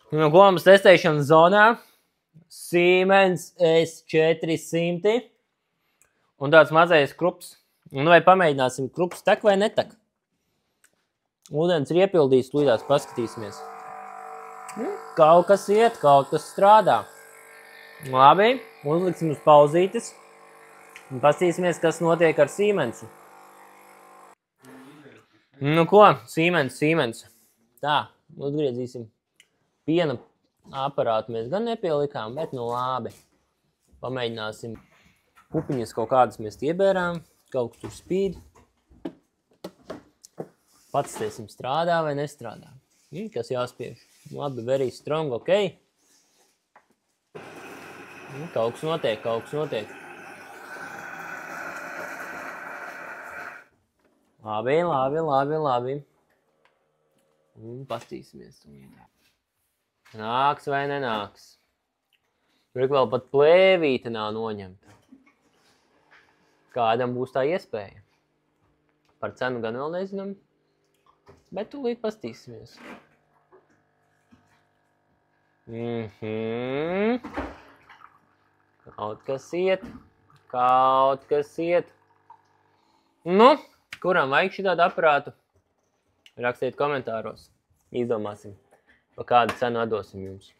Nu, ko mums testēšanas zonā? Siemens S400. Un tāds mazais krups. Nu, vai pamēģināsim, krups tek vai netek? Ūdens ir iepildījis, līdās paskatīsimies. Kaut kas iet, kaut kas strādā. Labi, uzliksim uz pauzītes. Un paskatīsimies, kas notiek ar Siemensu. Nu ko, Siemens. Tā, uzgriezīsim. Piena aparātu mēs gan nepielikām, bet nu labi. Pamēģināsim. Pupiņas kaut kādas mēs iebērām, kaut kas tur spīd. Patestēsim, strādā vai nestrādā. Kas jāspiež? Labi, very strong, ok. Kaut kas notiek. Labi. Un pastīsimies. Nāks vai nenāks. Tur vēl pat plēvīte nav noņemta. Kādam būs tā iespēja? Par cenu gan vēl nezinām, bet tūlīt pastīsimies. Kaut kas iet. Nu, kuram vajag šitādu aparātu? Rakstiet komentāros. Izdomāsim, pa kādu cenu atdosim jums.